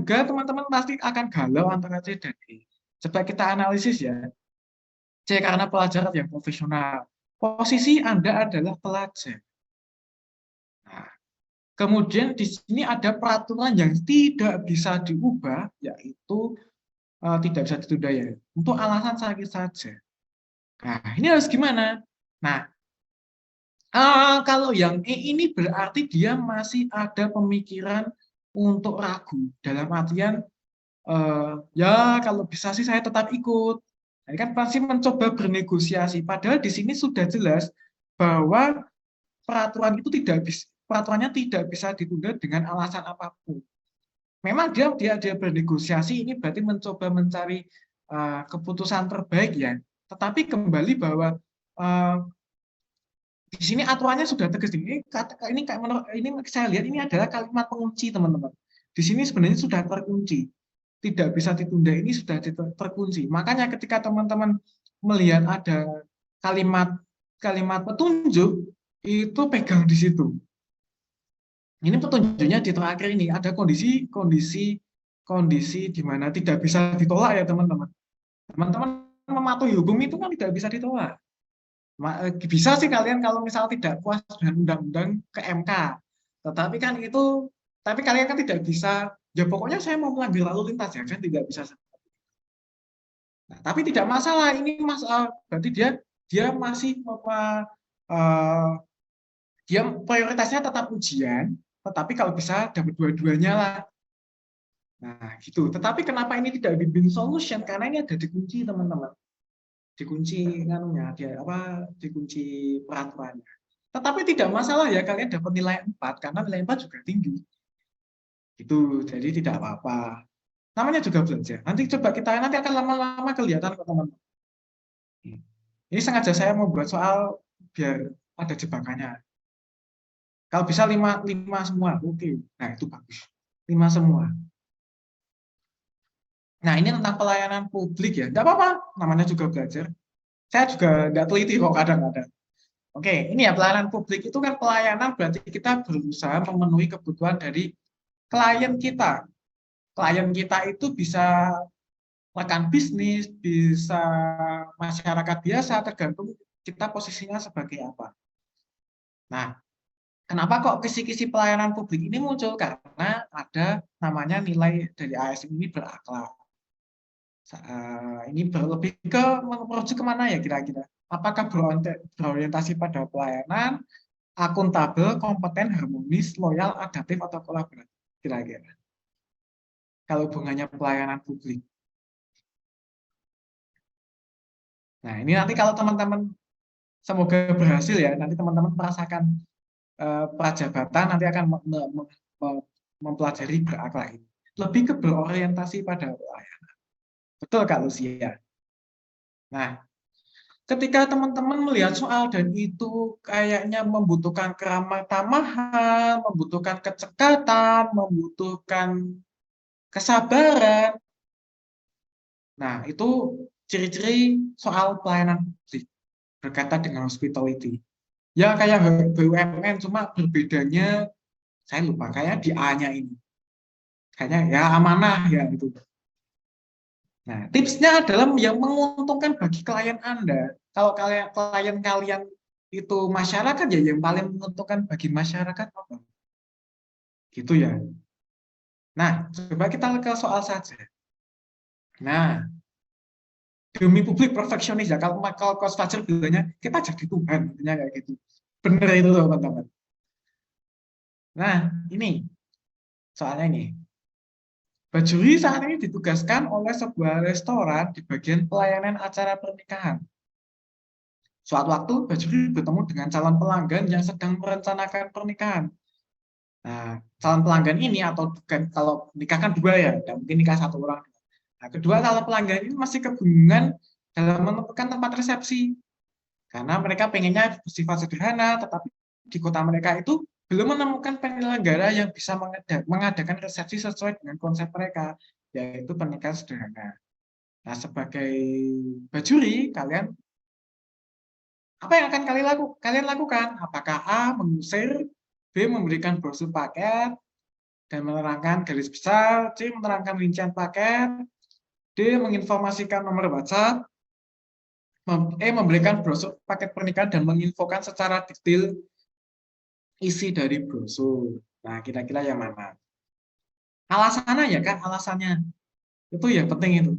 juga teman-teman pasti akan galau antara C dan E. Coba kita analisis ya. C karena pelajar yang profesional. Posisi Anda adalah pelajar. Nah, kemudian di sini ada peraturan yang tidak bisa diubah, yaitu tidak bisa ditunda ya, untuk alasan sakit saja. Nah, ini harus gimana? Nah, kalau yang E ini berarti dia masih ada pemikiran untuk ragu. Dalam artian, ya kalau bisa sih saya tetap ikut. Nah, kan pasti mencoba bernegosiasi. Padahal di sini sudah jelas bahwa peraturannya tidak bisa ditunda dengan alasan apapun. Memang dia bernegosiasi, ini berarti mencoba mencari keputusan terbaik ya. Tetapi kembali bahwa di sini aturannya sudah tegas. Ini saya lihat ini adalah kalimat pengunci teman-teman. Di sini sebenarnya sudah terkunci, tidak bisa ditunda, ini sudah terkunci. Makanya ketika teman-teman melihat ada kalimat petunjuk, itu pegang di situ. Ini petunjuknya di terakhir ini ada kondisi di mana tidak bisa ditolak ya teman-teman. Teman-teman mematuhi hukum itu kan tidak bisa ditolak. Bisa sih kalian kalau misal tidak puas dengan undang-undang ke MK. Tapi kalian kan tidak bisa, ya pokoknya saya mau melanggar lalu lintas ya kan tidak bisa. Nah, tapi tidak masalah, ini berarti dia masih dia prioritasnya tetap ujian, tetapi kalau bisa dapat dua-duanya lah. Nah, gitu. Tetapi kenapa ini tidak win-win solution? Karena ini ada dikunci, teman-teman. Dikunci dikunci peraturannya. Tetapi tidak masalah ya kalian dapat nilai 4 karena nilai 4 juga tinggi. Gitu. Jadi tidak apa-apa. Namanya juga belajar. Nanti akan lama-lama kelihatan kok, teman-teman. Ini sengaja saya membuat soal biar ada jebakannya. Kalau bisa 5 semua, oke. Nah, itu bagus. 5 semua. Nah, ini tentang pelayanan publik ya. Tidak apa-apa, namanya juga belajar. Saya juga tidak teliti kok kadang-kadang. Oke, ini ya pelayanan publik itu kan pelayanan berarti kita berusaha memenuhi kebutuhan dari klien kita. Klien kita itu bisa rekan bisnis, bisa masyarakat biasa, tergantung kita posisinya sebagai apa. Nah, kenapa kok kisi-kisi pelayanan publik ini muncul? Karena ada namanya nilai dari ASN ini berakhlak. Ini lebih merujuk kemana ya kira-kira? Apakah berorientasi pada pelayanan, akuntabel, kompeten, harmonis, loyal, adaptif, atau kolaboratif? Kira-kira. Kalau hubungannya pelayanan publik. Nah, ini nanti kalau teman-teman, semoga berhasil ya, nanti teman-teman merasakan prajabatan, nanti akan mempelajari berakhlak ini. Lebih ke berorientasi pada pelayanan. Betul Kak Lucia? Nah, ketika teman-teman melihat soal dan itu kayaknya membutuhkan keramah tamahan, membutuhkan kecekatan, membutuhkan kesabaran. Nah, itu ciri-ciri soal pelayanan publik berkaitan dengan hospitality. Ya kayak BUMN, cuma berbedanya saya lupa, kayak di A-nya ini. Kayaknya ya amanah ya itu. Nah, tipsnya adalah yang menguntungkan bagi klien Anda. Kalau klien kalian itu masyarakat, ya yang paling menguntungkan bagi masyarakat apa? Gitu ya. Nah, coba kita ke soal saja. Nah, demi publik perfeksionis ya. Kalau Coach Fajar bilangnya, kita jadi Tuhan. Intinya kayak gitu. Bener itu loh, teman-teman. Nah, ini. Soalnya ini. Bajuri saat ini ditugaskan oleh sebuah restoran di bagian pelayanan acara pernikahan. Suatu waktu, Bajuri bertemu dengan calon pelanggan yang sedang merencanakan pernikahan. Nah, calon pelanggan ini, atau bukan, kalau nikah kan dua ya, tidak mungkin nikah satu orang. Nah, kedua calon pelanggan ini masih kebingungan dalam menentukan tempat resepsi. Karena mereka pengennya bersifat sederhana, tetapi di kota mereka itu belum menemukan penyelenggara yang bisa mengadakan resepsi sesuai dengan konsep mereka, yaitu pernikahan sederhana. Nah, sebagai bajuri, apa yang akan kalian lakukan? Apakah A, mengusir, B, memberikan brosur paket, dan menerangkan garis besar, C. menerangkan rincian paket, D. menginformasikan nomor WhatsApp, E. memberikan brosur paket pernikahan dan menginfokan secara detail isi dari brosur. Nah, kira-kira yang mana? Alasannya ya Kak, alasannya. Itu ya penting itu.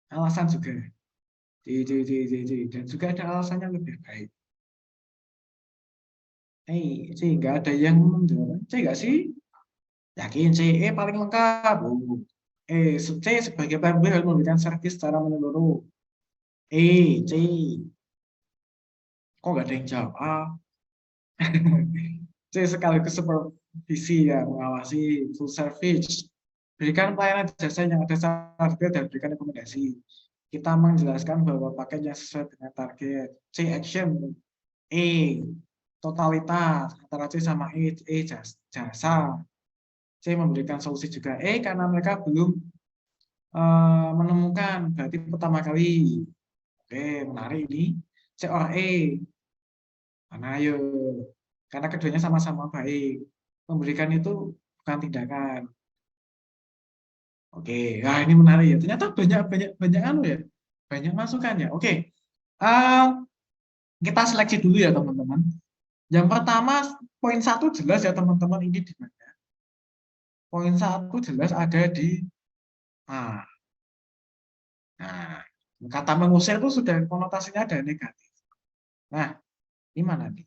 Alasan juga. Dan juga ada alasannya lebih baik. C, nggak ada yang menjawab. C nggak sih? Yakin C, E paling lengkap. C sebagai pembeli harus memberikan servis secara menyeluruh. C, kok nggak ada yang jawab? C sekaligus supervisi ya, mengawasi full service. Berikan pelayanan jasa yang ada target dan berikan rekomendasi. Kita menjelaskan bahwa paket yang sesuai dengan target. C action. E totalitas antara C sama jasa. C memberikan solusi juga. Karena mereka belum menemukan, berarti pertama kali. Oke, menarik ini. C or E. Mana ayo? Karena keduanya sama-sama baik. Memberikan itu bukan tindakan. Oke, nah ini menarik ya. Ternyata banyak anu ya, banyak masukan ya. Oke, kita seleksi dulu ya teman-teman. Yang pertama, poin 1 jelas ya teman-teman, ini di mana? Poin 1 jelas ada di A. Nah, kata mengusir itu sudah konotasinya ada negatif. Nah, ini mana nih?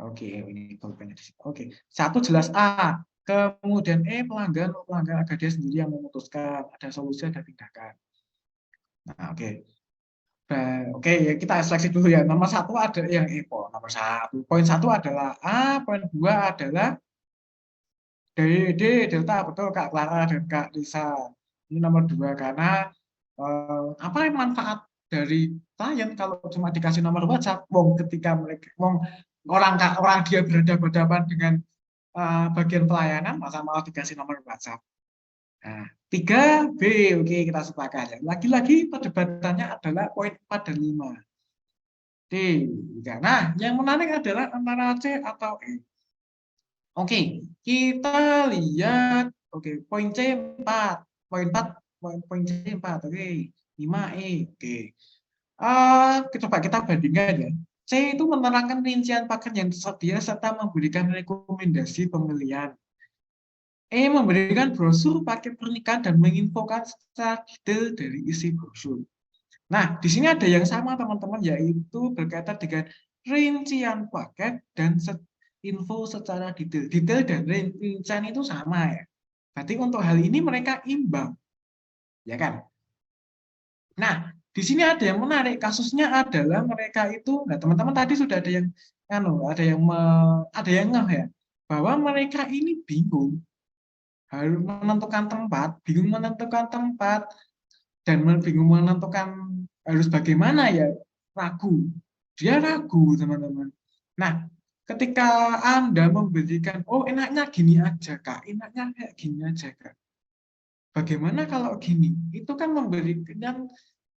Oke, ini pulpennya di sini. Oke, 1 jelas A. Kemudian pelanggan agar dia sendiri yang memutuskan, ada solusi, ada tindakan. Nah, oke. Oke, ya kita seleksi dulu ya. Nomor 1 ada yang nomor 1. Poin 1 adalah A, poin 2 adalah D, delta, betul Kak Clara dan Kak Lisa. Ini nomor 2 karena apa yang manfaat dari klien kalau cuma dikasih nomor WhatsApp, ketika mereka orang dia berhadapan dengan bagian pelayanan, masa malah dikasih nomor WhatsApp. Nah, 3B, oke kita sepakat ya. Lagi-lagi perdebatannya adalah poin 4 dan 5. D. Nah, yang menarik adalah antara C atau E. Oke, kita lihat. Oke, poin C 4. Poin 4, poin C 4. Oke, 5E. Oke. Coba kita bandingkan ya. C itu menerangkan rincian paket yang tersedia serta memberikan rekomendasi pemilihan. Memberikan brosur paket pernikahan dan menginfokan secara detail dari isi brosur. Nah, di sini ada yang sama teman-teman, yaitu berkaitan dengan rincian paket dan info secara detail. Detail dan rincian itu sama ya. Berarti untuk hal ini mereka imbang. Ya kan? Nah, di sini ada yang menarik. Kasusnya adalah mereka itu, nah teman-teman tadi sudah ada yang ada yang ngeh ya, bahwa mereka ini bingung harus menentukan tempat, bingung menentukan tempat, dan bingung menentukan harus bagaimana ya, ragu. Dia ragu, teman-teman. Nah, ketika Anda memberikan, enaknya gini aja, Kak, enaknya kayak gini aja, Kak. Bagaimana kalau gini? Itu kan memberikan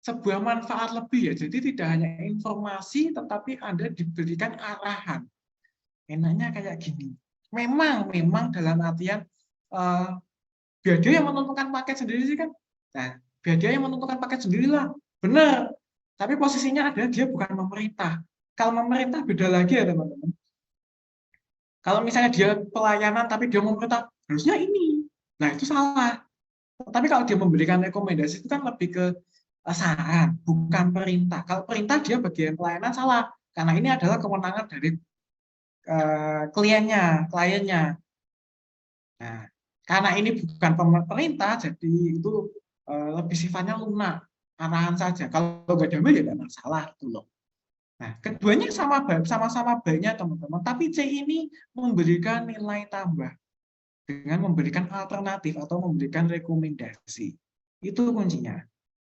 sebuah manfaat lebih ya. Jadi tidak hanya informasi, tetapi Anda diberikan arahan. Enaknya kayak gini. Memang dalam artian biar dia yang menentukan paket sendiri sih kan. Nah, biar dia yang menentukan paket sendirilah. Benar. Tapi posisinya adalah dia bukan pemerintah. Kalau pemerintah beda lagi ya teman-teman. Kalau misalnya dia pelayanan tapi dia memerintah, harusnya ini. Nah, itu salah. Tapi kalau dia memberikan rekomendasi itu kan lebih ke saran, bukan perintah. Kalau perintah dia bagian pelayanan salah. Karena ini adalah kewenangan dari kliennya. Nah, karena ini bukan pemerintah, jadi itu lebih sifatnya lunak, arahan saja. Kalau nggak damai ya nggak masalah gitu loh. Nah, keduanya sama-sama baiknya teman-teman. Tapi C ini memberikan nilai tambah dengan memberikan alternatif atau memberikan rekomendasi. Itu kuncinya.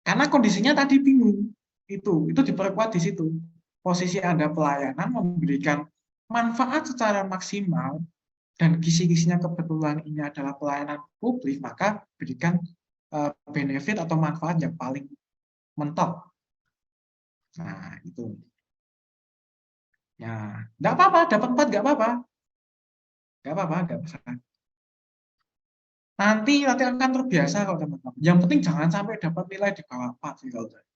Karena kondisinya tadi bingung. Itu diperkuat di situ. Posisi Anda pelayanan memberikan manfaat secara maksimal dan kisi-kisinya kebetulan ini adalah pelayanan publik, maka berikan benefit atau manfaat yang paling mentok. Nah, itu. Ya, nggak apa-apa, dapat 4 nggak apa-apa. Nggak apa-apa, nggak masalah. Nanti akan terbiasa kok teman-teman. Yang penting jangan sampai dapat nilai di bawah 4 sih kalau saya.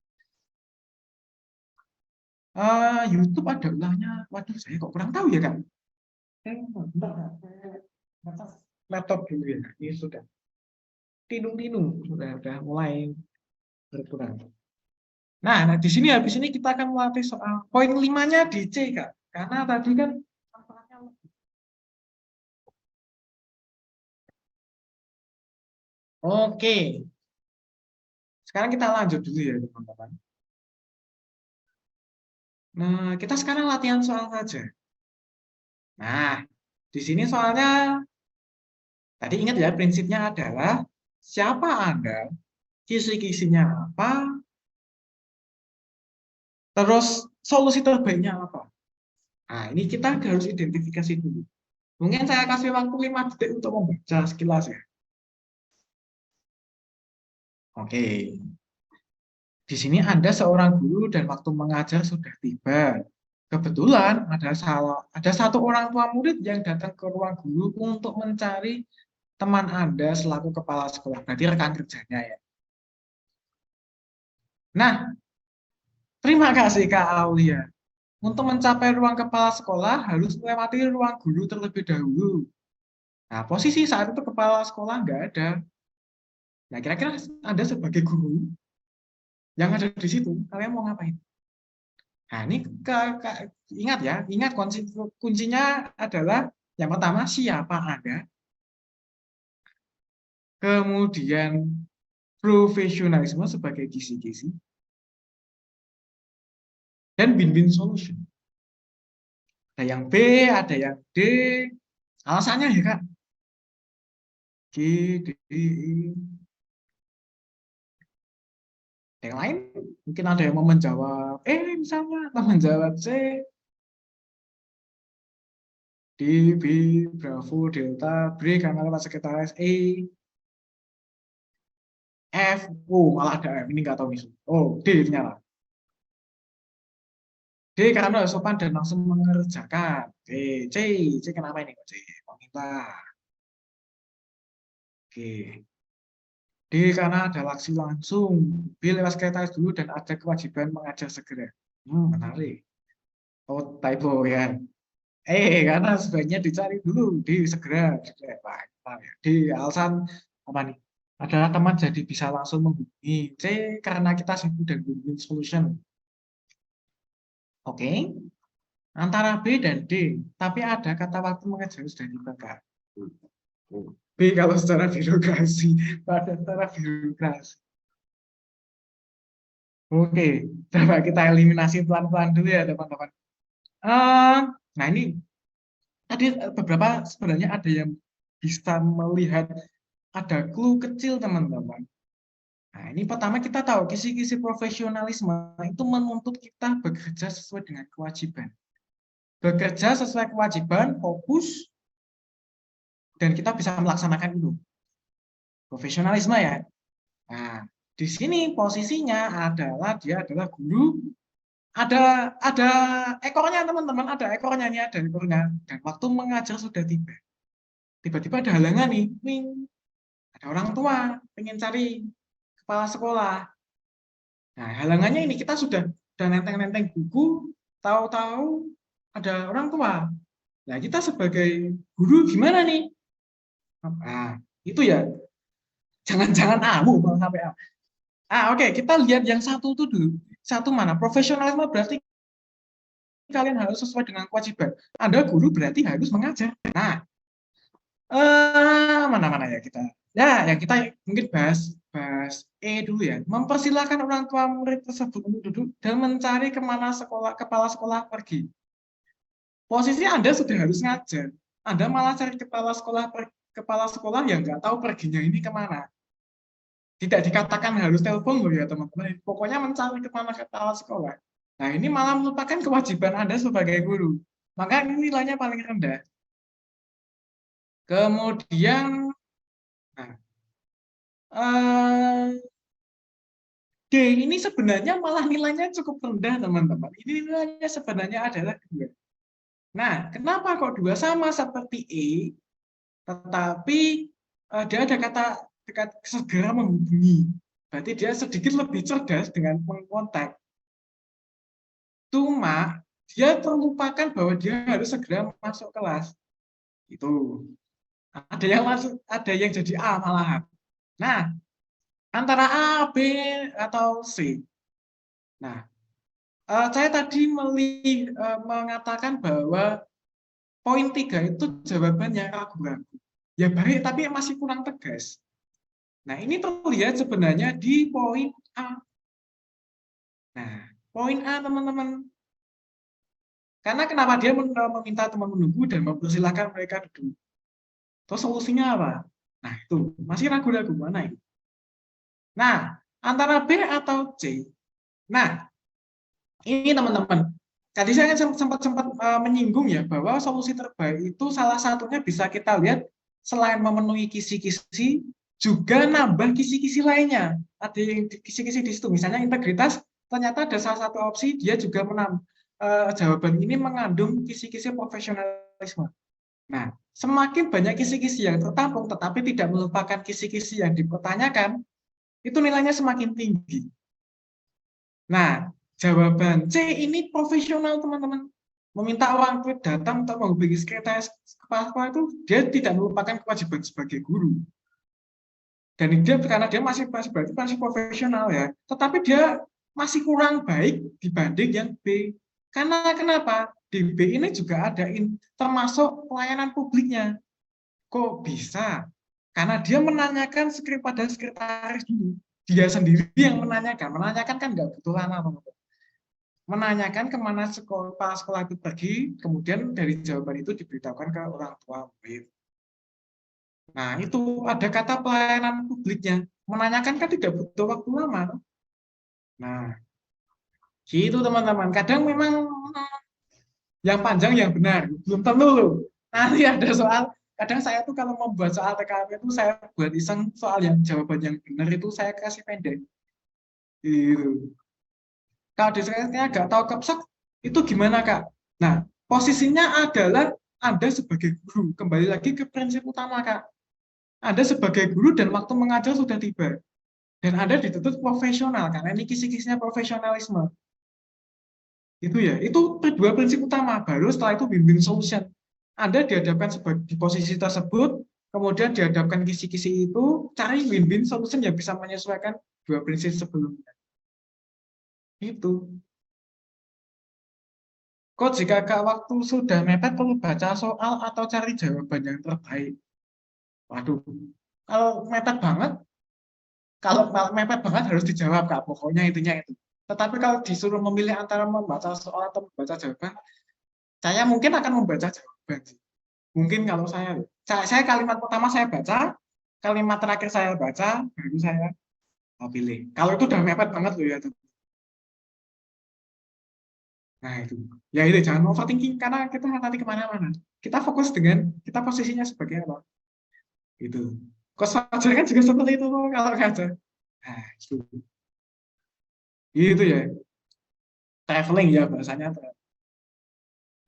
YouTube ada ulangnya. Waduh, saya kok kurang tahu ya kan? Bentar, Kak. Laptop dulu ya. Ini sudah tinung-tinung, sudah mulai berkurang. Nah, di sini habis ini kita akan melatih soal poin 5-nya di C, Kak. Karena tadi kan oke. Sekarang kita lanjut dulu ya, teman-teman. Nah, kita sekarang latihan soal saja. Nah, di sini soalnya tadi ingat ya, prinsipnya adalah siapa Anda, kisi-kisinya apa, terus solusi terbaiknya apa. Nah, ini kita harus identifikasi dulu. Mungkin saya kasih waktu 5 detik untuk membaca sekilas ya. Oke. Di sini Anda seorang guru dan waktu mengajar sudah tiba. Kebetulan ada satu orang tua murid yang datang ke ruang guru untuk mencari teman Anda selaku kepala sekolah. Berarti rekan kerjanya ya. Nah, terima kasih Kak Aulia. Untuk mencapai ruang kepala sekolah harus melewati ruang guru terlebih dahulu. Nah, posisi saat itu kepala sekolah nggak ada. Nah, kira-kira Anda sebagai guru yang ada di situ, kalian mau ngapain? Nah, ini ingat ya, ingat kuncinya adalah yang pertama siapa Anda, kemudian profesionalisme sebagai kisi-kisi, dan win-win solution. Ada yang B, ada yang D, alasannya ya Kak. G, D, E. Yang lain mungkin ada yang mau menjawab misalnya, atau menjawab C, D, B, Bravo, Delta, B karena lewat sekretaris, E, F, malah ada F, ini nggak tahu nih. D ternyata. D karena sopan dan langsung mengerjakan. C kenapa ini? C, meminta. Oke. D karena ada aksi langsung. B lewat sekretaris dulu dan ada kewajiban mengajar segera. Menarik. Oh, typo ya. Karena sebaiknya dicari dulu. D segera. D alasan apa nih? Adalah teman jadi bisa langsung menghubungi. C karena kita sibuk dan win-win solution. Oke. Antara B dan D, tapi ada kata waktu mengajar sudah dibakar. B kalau secara birokrasi, pada secara birokrasi. Oke, coba kita eliminasi pelan-pelan dulu ya teman-teman. Nah ini tadi beberapa sebenarnya ada yang bisa melihat ada clue kecil teman-teman. Nah ini pertama kita tahu kisi-kisi profesionalisme itu menuntut kita bekerja sesuai dengan kewajiban. Bekerja sesuai kewajiban, fokus, dan kita bisa melaksanakan itu. Profesionalisme ya. Nah, di sini posisinya adalah dia adalah guru. Ada ekornya teman-teman, ada ekornya nih, ada ekornya. Dan waktu mengajar sudah tiba. Tiba-tiba ada halangan nih. Ada orang tua pengen cari kepala sekolah. Nah, halangannya ini kita sudah nenteng-nenteng buku, tahu-tahu ada orang tua. Nah, kita sebagai guru gimana nih? Nah, itu ya. Jangan-jangan malah sampai oke, kita lihat yang satu itu dulu. Satu mana? Profesionalisme berarti kalian harus sesuai dengan kewajiban. Anda guru berarti harus mengajar. Nah, mana-mana ya kita. Ya, yang kita mungkin bahas dulu ya. Mempersilahkan orang tua murid tersebut untuk duduk dan mencari kemana kepala sekolah pergi. Posisi Anda sudah harus ngajar. Anda malah cari kepala sekolah yang nggak tahu perginya ini kemana. Tidak dikatakan harus telepon loh ya teman-teman. Pokoknya mencari kemana kepala sekolah. Nah ini malah melupakan kewajiban Anda sebagai guru. Maka ini nilainya paling rendah. Kemudian, D ini sebenarnya malah nilainya cukup rendah teman-teman. Ini nilainya sebenarnya adalah 2. Nah, kenapa kok 2 sama seperti E, tetapi dia ada kata segera menghubungi. Berarti dia sedikit lebih cerdas dengan mengontak. Cuma dia terlupakan bahwa dia harus segera masuk kelas. Itu. Ada yang masuk, ada yang jadi A malahan. Nah, antara A, B, atau C. Nah, saya tadi mengatakan bahwa poin 3 itu jawabannya ragu-ragu. Ya baik, tapi masih kurang tegas. Nah, ini terlihat sebenarnya di poin A. Nah, poin A, teman-teman. Karena kenapa dia meminta teman menunggu dan mempersilahkan mereka duduk. Terus solusinya apa? Nah, itu masih ragu-ragu mana ini. Nah, antara B atau C. Nah, ini teman-teman. Tadi saya sempat menyinggung ya bahwa solusi terbaik itu salah satunya bisa kita lihat selain memenuhi kisi-kisi juga nambah kisi-kisi lainnya. Ada yang kisi-kisi di situ, misalnya integritas. Ternyata ada salah satu opsi dia juga jawaban ini mengandung kisi-kisi profesionalisme. Nah, semakin banyak kisi-kisi yang tertampung tetapi tidak melupakan kisi-kisi yang dipertanyakan, itu nilainya semakin tinggi. Nah, jawaban C ini profesional, teman-teman. Meminta orang tua datang untuk menghubungi sekretaris kepala sekolah itu dia tidak melupakan kewajiban sebagai guru. Dan dia karena dia masih berarti masih profesional ya. Tetapi dia masih kurang baik dibanding yang B. Karena kenapa? Di B ini juga ada termasuk pelayanan publiknya. Kok bisa? Karena dia menanyakan pada sekretaris dulu. Dia sendiri yang menanyakan. Menanyakan kan nggak butuh lama, teman-teman. Menanyakan kemana sekolah itu pergi, kemudian dari jawaban itu diberitahukan ke orang tua murid. Nah, itu ada kata pelayanan publiknya. Menanyakan kan tidak butuh waktu lama. Nah, gitu teman-teman. Kadang memang yang panjang yang benar, belum tentu loh. Nanti ada soal, kadang saya tuh kalau membuat soal TKP itu saya buat iseng soal yang jawaban yang benar itu saya kasih pendek. Gitu. Kalau diskresinya agak tahu kepsek, itu gimana Kak? Nah, posisinya adalah Anda sebagai guru. Kembali lagi ke prinsip utama Kak. Anda sebagai guru dan waktu mengajar sudah tiba. Dan Anda dituntut profesional, karena ini kisi-kisinya profesionalisme. Itu ya, itu dua prinsip utama. Baru setelah itu win-win solution. Anda dihadapkan di posisi tersebut, kemudian dihadapkan kisi-kisi itu, cari win-win solution yang bisa menyesuaikan dua prinsip sebelumnya. Itu. Kok jika Kak waktu sudah mepet perlu baca soal atau cari jawaban yang terbaik? Waduh, kalau mepet banget harus dijawab Kak, pokoknya intinya itu. Tetapi kalau disuruh memilih antara membaca soal atau membaca jawaban, saya mungkin akan membaca jawaban sih. Mungkin kalau saya kalimat pertama saya baca, kalimat terakhir saya baca, baru saya pilih. Kalau itu udah mepet banget loh ya. Nah itu, ya itu jangan overthinking karena kita nanti kemana-mana. Kita fokus dengan kita posisinya sebagai apa? Itu. Kos fajar kan juga seperti itu kalau ngajar. Nah itu. Itu ya. Traveling ya bahasanya.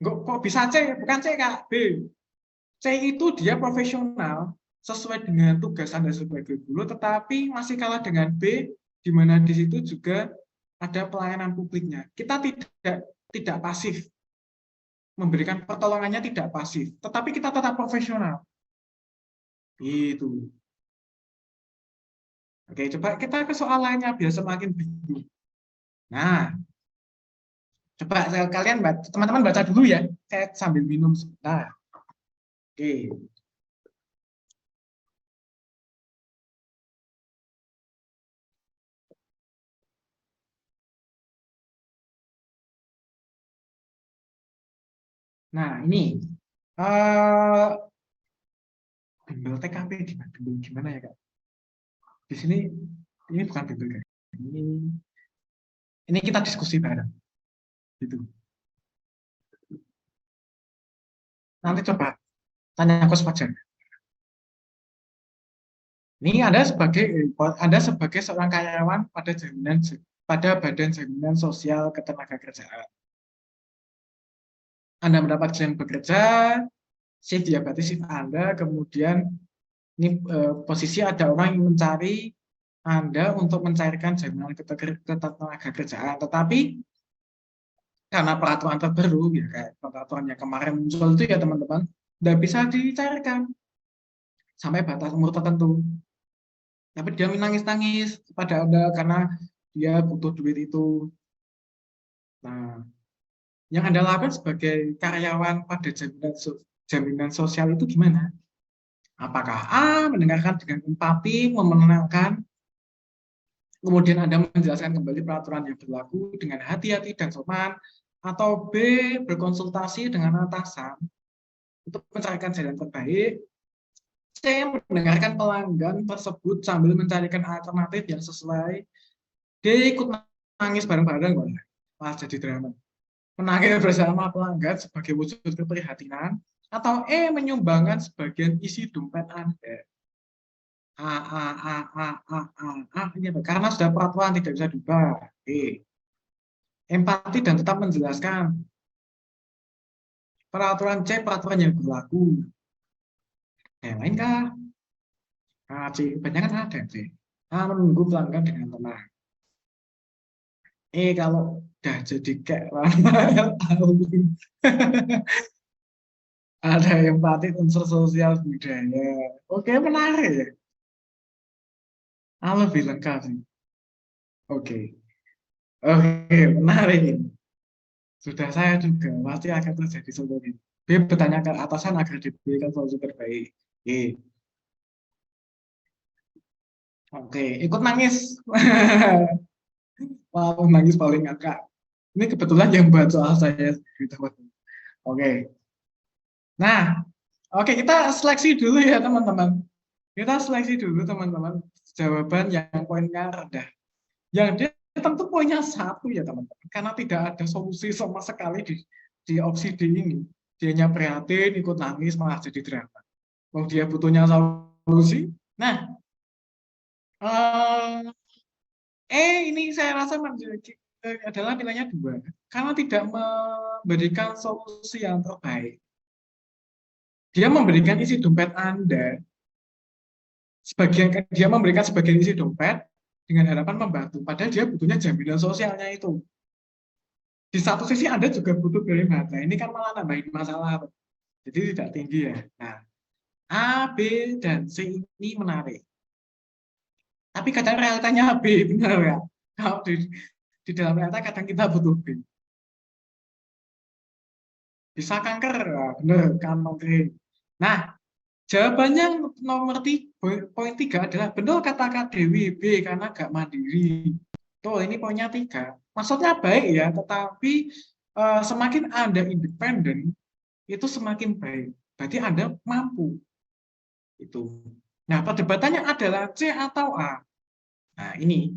Kok bisa C? Bukan C Kak, B. C itu dia profesional sesuai dengan tugas Anda sebagai guru, tetapi masih kalah dengan B, di mana di situ juga ada pelayanan publiknya. Kita tidak pasif, memberikan pertolongannya tidak pasif, tetapi kita tetap profesional. Itu. Oke, coba kita ke soal lainnya biar semakin bingung. Nah, coba kalian teman-teman baca dulu ya, saya sambil minum sebentar. Oke. Nah, ini bimbel TKP gimana ya Kak? Di sini ini bukan bimbel Kak. Ini kita diskusi bareng. Gitu. Nanti coba tanya Coach Fajar. Ini Anda sebagai seorang karyawan pada Badan Jaminan Sosial Ketenagakerjaan. Anda mendapat jam bekerja, shift diabati shift Anda, kemudian Ini posisi ada orang yang mencari Anda untuk mencarikan jaminan ketenagakerjaan, tetapi karena peraturan terbaru, ya kayak peraturan yang kemarin muncul itu ya teman-teman, tidak bisa dicarikan sampai batas umur tertentu. Tapi dia menangis-nangis pada Anda karena dia butuh duit itu. Nah, yang Anda lakukan sebagai karyawan pada jaminan sosial itu gimana? Apakah A, mendengarkan dengan empati, menenangkan, kemudian Anda menjelaskan kembali peraturan yang berlaku dengan hati-hati dan sopan, atau B, berkonsultasi dengan atasan untuk mencarikan jalan terbaik, C, mendengarkan pelanggan tersebut sambil mencarikan alternatif yang sesuai, D, ikut nangis bareng-bareng, malah jadi drama. Menangis bersama pelanggan sebagai wujud keprihatinan, atau E, menyumbangkan sebagian isi dompet Anda. Ini karena sudah peraturan tidak bisa diubah. Empati dan tetap menjelaskan. Peraturan C, peraturan yang berlaku. Yang lain kah? C, banyak kan ada C. Menunggu pelanggan dengan tenang. Kalau udah jadi kayak ada empati, unsur sosial budaya. Oke, menarik ya. Lebih lengkap sih. Oke, menarik ini. Sudah saya juga pasti akan terjadi seperti ini. B, bertanya ke atasan agar diberikan solusi terbaik. Oke, ikut nangis. Wow, nangis paling ngakak. Ini kebetulan yang buat soal saya. Oke. Nah, oke, kita seleksi dulu ya teman-teman. Kita seleksi dulu teman-teman. Jawaban yang poinnya rendah. Yang dia tentu poinnya 1 ya teman-teman. Karena tidak ada solusi sama sekali di opsi D ini. Dia hanya prihatin, ikut nangis, malah jadi drama. Kalau dia butuhnya solusi. Nah, ini saya rasa adalah nilainya 2. Karena tidak memberikan solusi yang terbaik. Dia memberikan isi dompet Anda. Dia memberikan sebagian isi dompet dengan harapan membantu. Padahal dia butuhnya jaminan sosialnya itu. Di satu sisi Anda juga butuh kalimat. Nah, ini kan malah nambahin masalah. Jadi tidak tinggi ya. Nah, A, B, dan C ini menarik. Tapi kadang realitanya B, benar ya? Kalau di dalam realita kadang kita butuh B. Bisa kanker, benar, kan oke. Nah, jawabannya nomor 3, poin 3 adalah benar kata Dewi, B karena gak mandiri. Tuh, ini poinnya 3. Maksudnya baik ya, tetapi semakin Anda independen, itu semakin baik. Berarti Anda mampu. Itu. Nah, perdebatannya adalah C atau A. Nah, ini.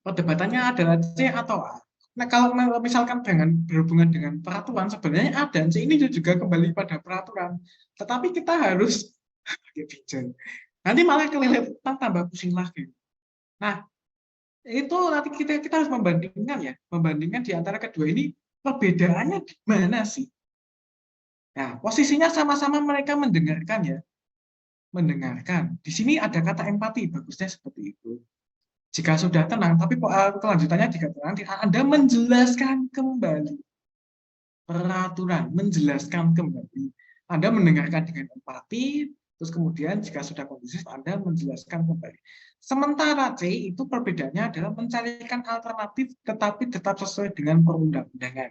Perdebatannya adalah C atau A. Nah, kalau misalkan berhubungan dengan peraturan, sebenarnya A dan C ini juga kembali pada peraturan. Tetapi kita harus pakai bijak. Nanti malah kelilit, tambah pusing lagi. Nah, itu nanti kita harus membandingkan ya, membandingkan di antara kedua ini perbedaannya di mana sih? Nah, posisinya sama-sama mereka mendengarkan ya, mendengarkan. Di sini ada kata empati, bagusnya seperti itu. Jika sudah tenang, tapi kelanjutannya dikatakan Anda menjelaskan kembali peraturan, menjelaskan kembali. Anda mendengarkan dengan empati, terus kemudian jika sudah kondusif, Anda menjelaskan kembali. Sementara C itu perbedaannya adalah mencarikan alternatif, tetapi tetap sesuai dengan perundang-undangan.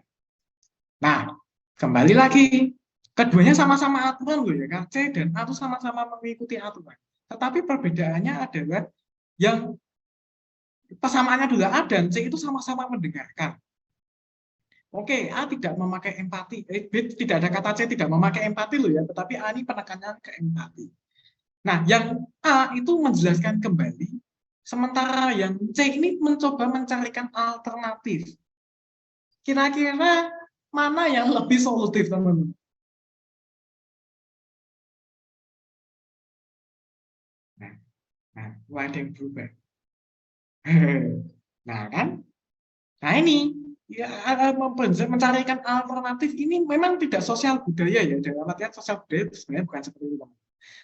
Nah, kembali lagi, keduanya sama-sama aturan loh ya kan, C dan A itu sama-sama mengikuti aturan. Tetapi perbedaannya adalah yang persamaannya adalah A dan C itu sama-sama mendengarkan. Oke, A tidak memakai empati. B tidak ada kata C tidak memakai empati loh ya, tetapi A ini penekanannya ke empati. Nah, yang A itu menjelaskan kembali, sementara yang C ini mencoba mencarikan alternatif. Kira-kira mana yang lebih solutif, teman-teman? Nah, ada yang berubah. Nah, kan? Nah, ini ya, mencarikan alternatif ini memang tidak sosial budaya ya, dalam artian sosial budaya itu sebenarnya bukan seperti itu.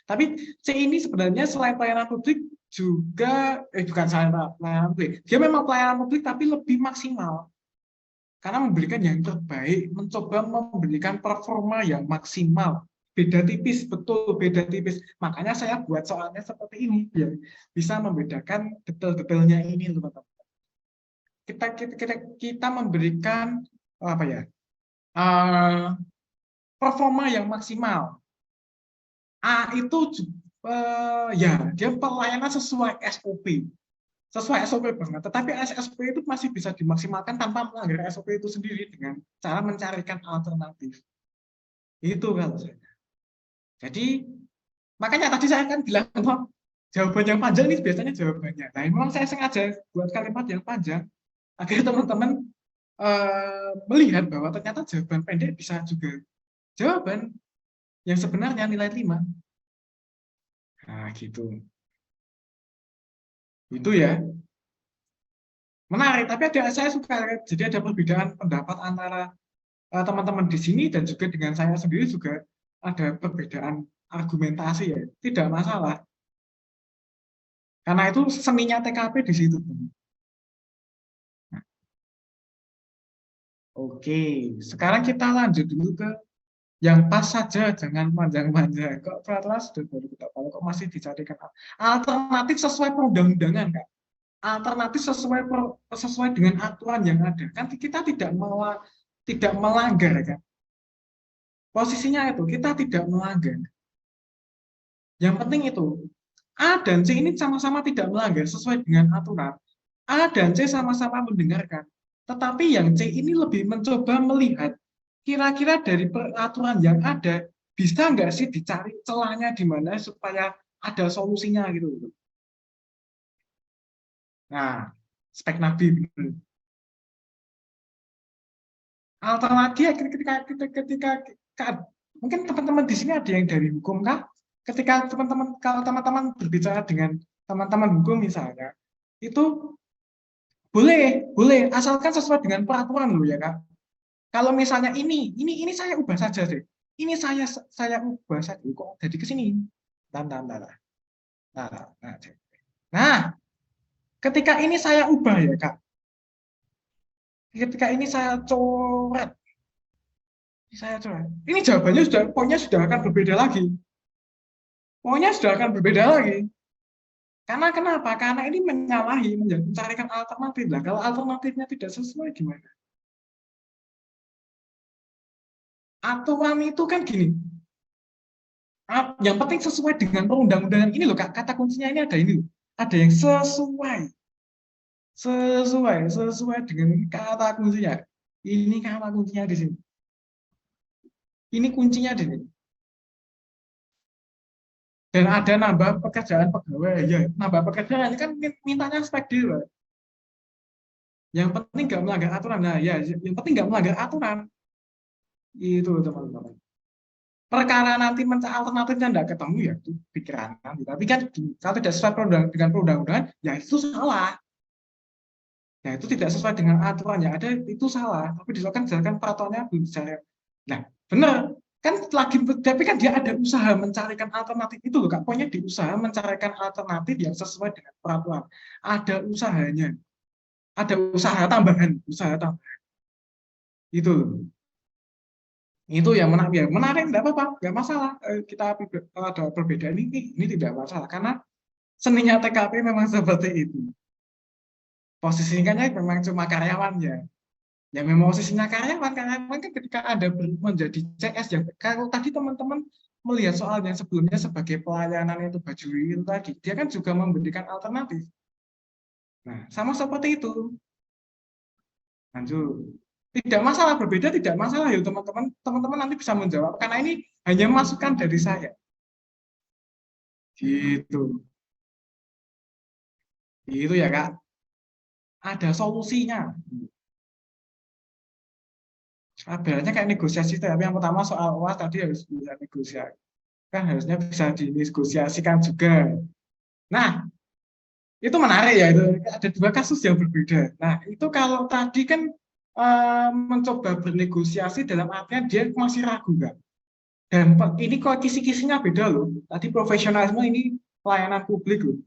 Tapi C ini sebenarnya selain pelayanan publik juga bukan selain pelayanan publik. Dia memang pelayanan publik tapi lebih maksimal. Karena memberikan yang terbaik, mencoba memberikan performa yang maksimal. Beda tipis, betul beda tipis. Makanya saya buat soalnya seperti ini, biar bisa membedakan detail-detailnya ini, teman-teman. Kita memberikan apa ya, performa yang maksimal. A itu ya dia pelayanan sesuai SOP. Sesuai SOP banget, tetapi SOP itu masih bisa dimaksimalkan tanpa melanggar SOP itu sendiri dengan cara mencarikan alternatif. Itu kalau saya. Jadi makanya tadi saya kan bilang jawaban yang panjang ini biasanya jawabannya. Nah, memang saya sengaja buat kalimat yang panjang agar teman-teman melihat bahwa ternyata jawaban pendek bisa juga jawaban yang sebenarnya nilai 5. Nah, gitu. Itu ya. Menarik, tapi saya suka, jadi ada perbedaan pendapat antara teman-teman di sini dan juga dengan saya sendiri juga ada perbedaan argumentasi ya, tidak masalah. Karena itu seninya TKP di situ. Nah, oke, sekarang kita lanjut dulu ke yang pas saja, jangan panjang-panjang. Kok Atlas sudah baru kita tahu, kok masih dicarikan alternatif sesuai perundang-undangan, Kak. Alternatif sesuai dengan aturan yang ada. Kan kita tidak melanggar, kan? Posisinya itu kita tidak melanggar. Yang penting itu A dan C ini sama-sama tidak melanggar sesuai dengan aturan. A dan C sama-sama mendengarkan. Tetapi yang C ini lebih mencoba melihat kira-kira dari peraturan yang ada bisa nggak sih dicari celahnya di mana supaya ada solusinya gitu. Nah, spek Nabi. Alternatif ketika mungkin teman-teman di sini ada yang dari hukum kah? Ketika kalau teman-teman berbicara dengan teman-teman hukum misalnya, itu boleh asalkan sesuai dengan peraturan loh ya Kak. Kalau misalnya ini saya ubah saja deh. Ini saya ubah saja kok jadi ke sini. Nah, ketika ini saya ubah ya Kak. Ketika ini saya coret. Ini jawabannya pokoknya sudah akan berbeda lagi. Pokoknya sudah akan berbeda lagi. Karena kenapa? Karena ini menyalahi, mencarikan alternatif. Lah, kalau alternatifnya tidak sesuai gimana? Aturan itu kan gini. Yang penting sesuai dengan perundang-undangan ini loh, Kak. Kata kuncinya ini ada ini loh. Ada yang sesuai. Sesuai dengan kata kuncinya. Ini kata kuncinya di sini. Ini kuncinya di sini. Dan ada nambah pekerjaan pegawai. Ya, nambah pekerjaan ini kan mintanya spek dewa. Yang penting nggak melanggar aturan. Nah, ya, yang penting nggak melanggar aturan. Itu teman-teman. Perkara nanti mencari alternatifnya tidak ketemu ya itu pikiran nanti. Tapi kan kalau tidak sesuai dengan perundang-undangan, ya itu salah. Ya itu tidak sesuai dengan aturan yang ada, itu salah. Tapi dilakukan jalan peraturannya belum saya. Nah, benar. Kan lagi, tapi kan dia ada usaha mencarikan alternatif itu loh, Kak. Pokoknya diusaha mencarikan alternatif yang sesuai dengan peraturan. Ada usahanya. Ada usaha tambahan. Itu yang menarik tidak apa-apa, nggak masalah. Kita ada perbedaan ini tidak masalah karena seninya TKP memang seperti itu. Posisinya memang cuma karyawan ya. Ya memang posisinya karyawan kan ketika ada menjadi CS yang kalau tadi teman-teman melihat soal yang sebelumnya sebagai pelayanan itu baju itu tadi, dia kan juga memberikan alternatif. Nah, sama seperti itu. Lanjut. Tidak masalah, berbeda tidak masalah ya teman-teman. Teman-teman nanti bisa menjawab karena ini hanya masukan dari saya. Gitu. Gitu ya, Kak. Ada solusinya. Sebenarnya kayak negosiasi, tapi yang pertama soal UAS tadi harus bisa negosiasi. Kan harusnya bisa dinegosiasikan juga. Nah, itu menarik ya, itu ada 2 kasus yang berbeda. Nah, itu kalau tadi kan mencoba bernegosiasi dalam artian dia masih ragu, kan? Dan ini kok kisi-kisinya beda loh. Tadi profesionalisme, ini pelayanan publik loh.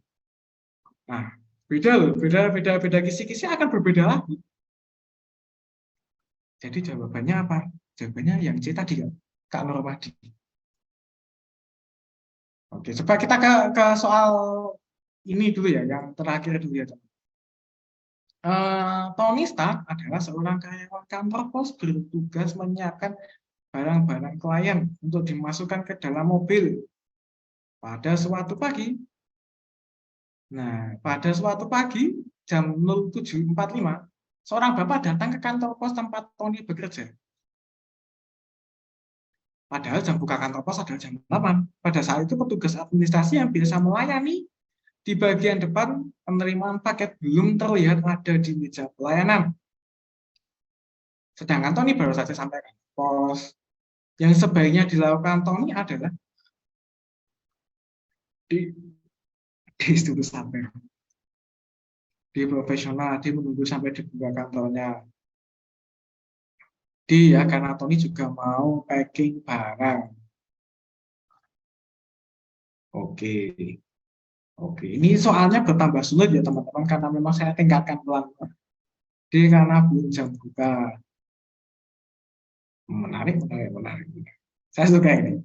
Nah, beda loh, beda kisi-kisi akan berbeda lagi. Jadi jawabannya apa? Jawabannya yang C tadi, Kak Nurmadi. Oke, coba kita ke soal ini dulu ya, yang terakhir dulu ya, teman. Tony Stark adalah seorang karyawan kantor pos bertugas menyiapkan barang-barang klien untuk dimasukkan ke dalam mobil pada suatu pagi. Nah, pada suatu pagi jam 07.45, seorang bapak datang ke kantor pos tempat Tony bekerja. Padahal jam buka kantor pos adalah jam 8. Pada saat itu petugas administrasi yang biasa melayani di bagian depan penerimaan paket belum terlihat ada di meja pelayanan. Sedangkan Tony baru saja sampai ke pos. Yang sebaiknya dilakukan Tony adalah di situ sampai di profesional, dia menunggu sampai dibuka kantornya. Ya, karena Tony juga mau packing barang. Oke. Oke, ini soalnya bertambah sulit ya teman-teman, karena memang saya tingkatkan pelan. Jadi karena belum jam buka. Menarik. Saya suka ini.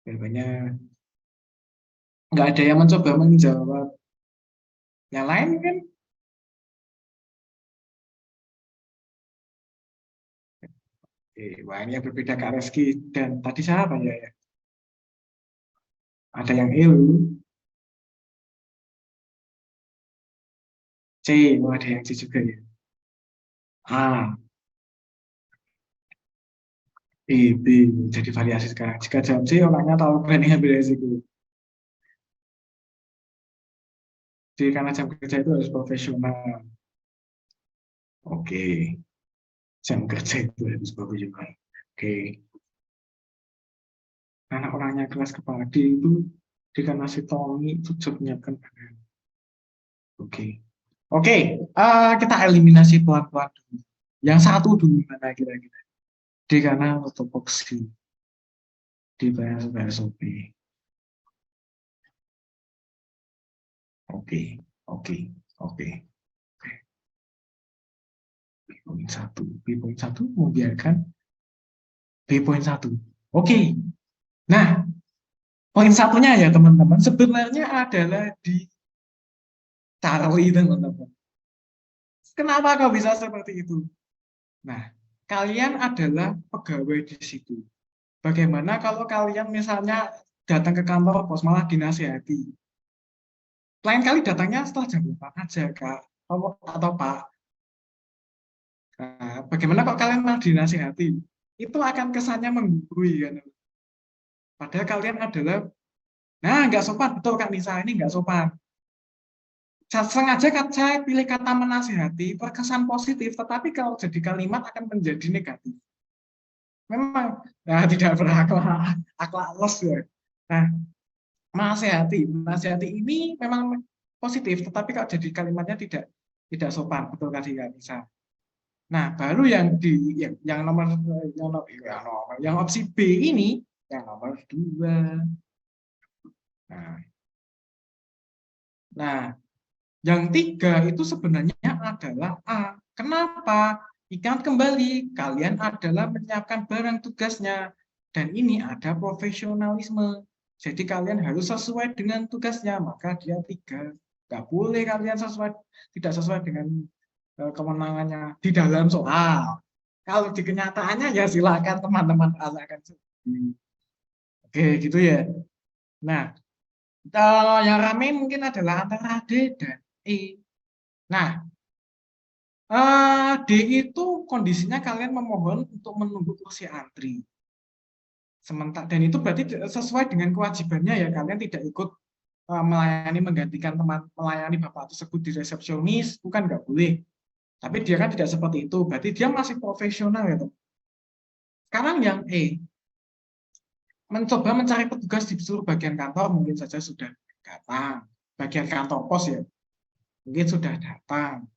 Jawabannya nggak ada yang mencoba menjawab. Yang lain kan? Wah, ini yang berbeda Kak Reski dan tadi siapa ya? Ada yang C, ada yang C juga ya. A, B, jadi variasi sekarang. Jika jam C, orangnya tahu berani ambil resiko. Jadi karena jam kerja itu harus profesional. Oke, jam kerja itu harus profesional. Oke. Karena orangnya kelas kepala D itu dikasih Tony itu job menyiapkan bahan. Oke. Kita eliminasi pelan-pelan dulu. Yang satu dulu mana kira-kira? D karena ortopoksi di bahasa SOP. Oke. B.1 membiarkan B.1. Oke. Nah, poin satunya ya teman-teman, sebenarnya adalah di Charlie teman-teman. Kenapa kau bisa seperti itu? Nah, kalian adalah pegawai di situ. Bagaimana kalau kalian misalnya datang ke kantor pos malah dinasihati? Lain kali datangnya setelah jam 8 aja, Kak. Atau Pak. Nah, bagaimana kalau kalian malah dinasihati? Itu akan kesannya menggurui kan. Padahal kalian adalah, nah nggak sopan, betul Kak Nisa, ini nggak sopan. Sengaja saya pilih kata menasihati, terkesan positif, tetapi kalau jadi kalimat akan menjadi negatif. Memang tidak berakhlak los ya. Nah, menasihati ini memang positif, tetapi kalau jadi kalimatnya tidak sopan, betul tadi Kak Nisa. Nah, baru yang nomor yang opsi B ini yang nomor 2. Nah, yang 3 itu sebenarnya adalah A. Kenapa? Ingat kembali, kalian adalah menyiapkan barang tugasnya. Dan ini ada profesionalisme. Jadi kalian harus sesuai dengan tugasnya, maka dia 3. Nggak boleh kalian tidak sesuai dengan kewenangannya di dalam soal. Kalau di kenyataannya ya silakan teman-teman rasakan sendiri. Oke, gitu ya. Nah, yang ramai mungkin adalah antara D dan E. Nah, D itu kondisinya kalian memohon untuk menunggu kursi antri. Sementara, dan itu berarti sesuai dengan kewajibannya ya, kalian tidak ikut melayani menggantikan teman melayani bapak tersebut di resepsionis, bukan nggak boleh. Tapi dia kan tidak seperti itu, berarti dia masih profesional ya. Sekarang yang E, mencoba mencari petugas di seluruh bagian kantor, mungkin saja sudah datang. Bagian kantor pos ya, mungkin sudah datang.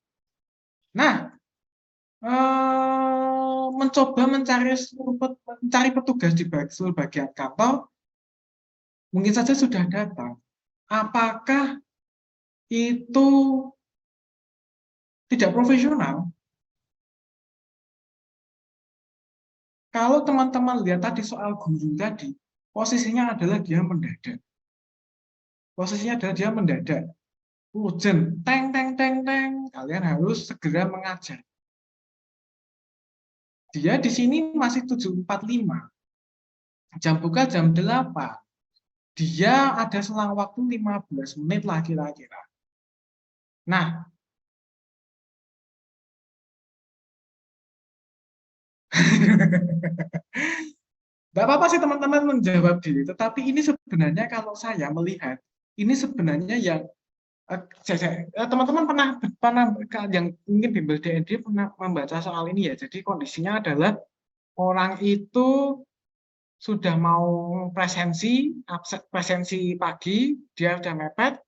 Nah, mencoba mencari petugas di seluruh bagian kantor, mungkin saja sudah datang. Apakah itu tidak profesional? Kalau teman-teman lihat tadi soal guru tadi, posisinya adalah dia mendadak. Posisinya adalah dia mendadak. Hujan, teng, teng, teng, teng. Kalian harus segera mengajar. Dia di sini masih 7.45. Jam buka jam 8. Dia ada selang waktu 15 menit lah kira-kira. Nah, nggak apa-apa sih teman-teman menjawab diri, tetapi ini sebenarnya kalau saya melihat, ini sebenarnya yang teman-teman pernah yang mungkin bimbel DND pernah membaca soal ini ya. Jadi kondisinya adalah orang itu sudah mau presensi pagi, dia udah mepet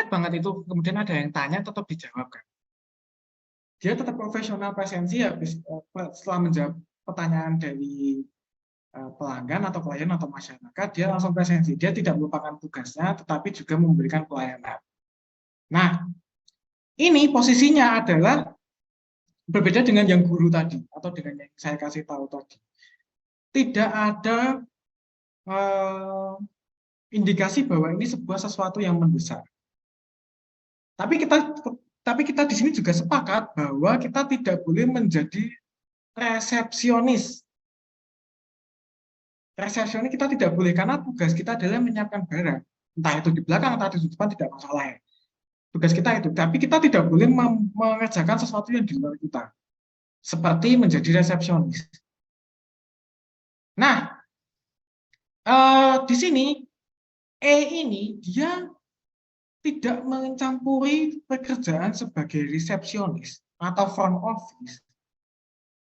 banget itu, kemudian ada yang tanya tetap dijawab kan. Dia tetap profesional presensi, habis setelah menjawab pertanyaan dari pelanggan atau klien atau masyarakat, dia langsung presensi. Dia tidak melupakan tugasnya, tetapi juga memberikan pelayanan. Nah, ini posisinya adalah berbeda dengan yang guru tadi, atau dengan yang saya kasih tahu tadi. Tidak ada indikasi bahwa ini sesuatu yang mendesak. Tapi kita di sini juga sepakat bahwa kita tidak boleh menjadi resepsionis. Resepsionis kita tidak boleh, karena tugas kita adalah menyiapkan barang. Entah itu di belakang, entah itu di depan, tidak masalah ya. Tugas kita itu. Tapi kita tidak boleh mengerjakan sesuatu yang di luar kita. Seperti menjadi resepsionis. Nah, di sini E ini dia tidak mencampuri pekerjaan sebagai resepsionis atau front office.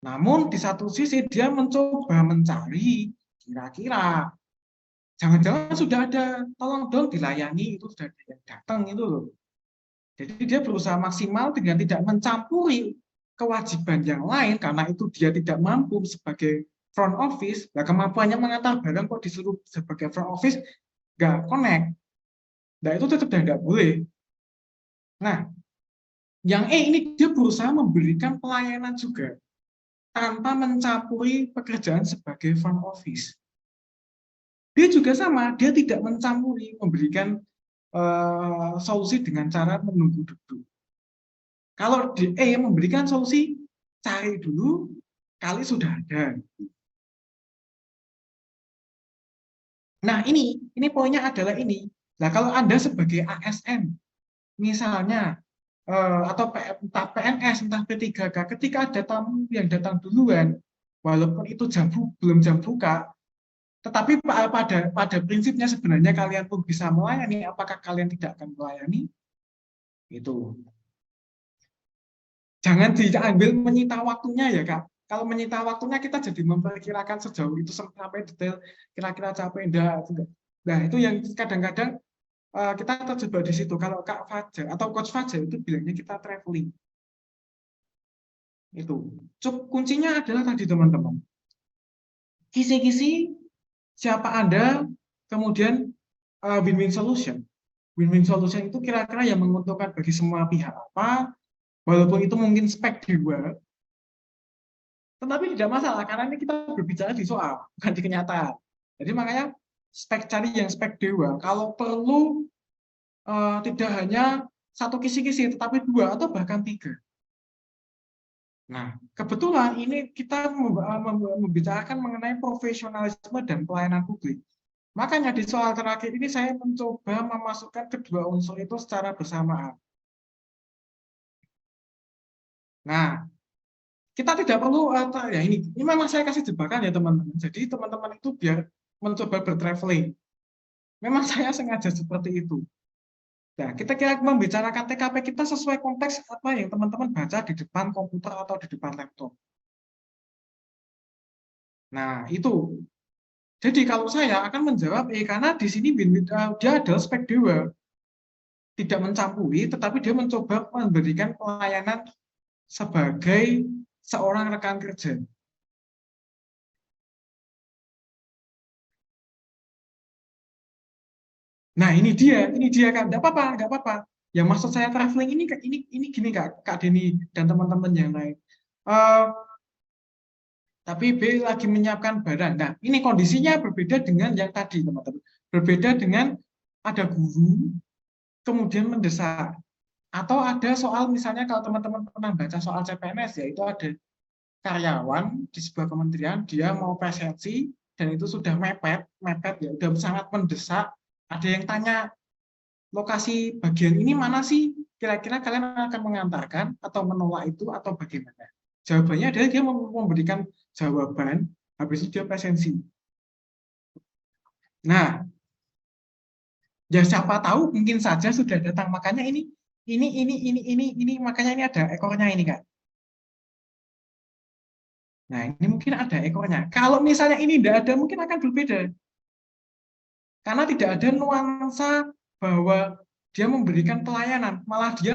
Namun di satu sisi dia mencoba mencari kira-kira jangan-jangan sudah ada, tolong dong dilayani, itu sudah ada yang datang itu loh. Jadi dia berusaha maksimal dengan tidak mencampuri kewajiban yang lain, karena itu dia tidak mampu sebagai front office. Nah, kemampuannya mengantar barang kok disuruh sebagai front office nggak connect. Nah, itu tetap tidak boleh. Nah, yang E ini dia berusaha memberikan pelayanan juga tanpa mencampuri pekerjaan sebagai front office. Dia juga sama, dia tidak mencampuri memberikan solusi dengan cara menunggu duduk. Kalau di E memberikan solusi, cari dulu, kali sudah ada. Nah, ini poinnya adalah ini. Nah, kalau Anda sebagai ASN, misalnya, atau entah PNS, entah P3K, ketika ada tamu yang datang duluan, walaupun itu belum jam buka, tetapi pada prinsipnya sebenarnya kalian pun bisa melayani, apakah kalian tidak akan melayani? Itu. Jangan diambil menyita waktunya ya, Kak. Kalau menyita waktunya kita jadi memperkirakan sejauh itu sampai detail, kira-kira capek enggak. Nah, itu yang kadang-kadang kita terjebak di situ. Kalau Kak Fajar atau Coach Fajar itu bilangnya kita traveling. Itu. Kuncinya adalah tadi teman-teman. Kisi-kisi siapa Anda, kemudian win-win solution. Win-win solution itu kira-kira yang menguntungkan bagi semua pihak apa, walaupun itu mungkin spek di luar, tetapi tidak masalah, karena ini kita berbicara di soal, bukan di kenyataan. Jadi makanya cari yang spek dewa. Kalau perlu tidak hanya satu kisi-kisi, tetapi 2 atau bahkan 3. Nah, kebetulan ini kita membicarakan mengenai profesionalisme dan pelayanan publik. Makanya di soal terakhir ini saya mencoba memasukkan kedua unsur itu secara bersamaan. Nah, kita tidak perlu ya ini memang saya kasih jebakan ya teman-teman. Jadi teman-teman itu biar mencoba bertraveling. Memang saya sengaja seperti itu. Nah, kita kira membicarakan TKP kita sesuai konteks apa yang teman-teman baca di depan komputer atau di depan laptop. Nah, itu. Jadi kalau saya akan menjawab karena di sini dia adalah spek dewa. Tidak mencampuri, tetapi dia mencoba memberikan pelayanan sebagai seorang rekan kerja. Nah, ini dia kan, nggak apa-apa. Yang maksud saya traveling ini gini Kak Denny dan teman-teman yang lain. Eh, tapi B lagi menyiapkan barang. Nah, ini kondisinya berbeda dengan yang tadi, teman-teman. Berbeda dengan ada guru, kemudian mendesak. Atau ada soal, misalnya kalau teman-teman pernah baca soal CPNS, ya itu ada karyawan di sebuah kementerian, dia mau presensi, dan itu sudah mepet ya, udah sangat mendesak. Ada yang tanya, lokasi bagian ini mana sih? Kira-kira kalian akan mengantarkan atau menolak itu atau bagaimana? Jawabannya adalah dia memberikan jawaban, habis itu dia presensi. Nah, ya siapa tahu mungkin saja sudah datang, makanya ini makanya ini ada ekornya ini Kak. Nah, ini mungkin ada ekornya. Kalau misalnya ini tidak ada, mungkin akan berbeda. Karena tidak ada nuansa bahwa dia memberikan pelayanan, malah dia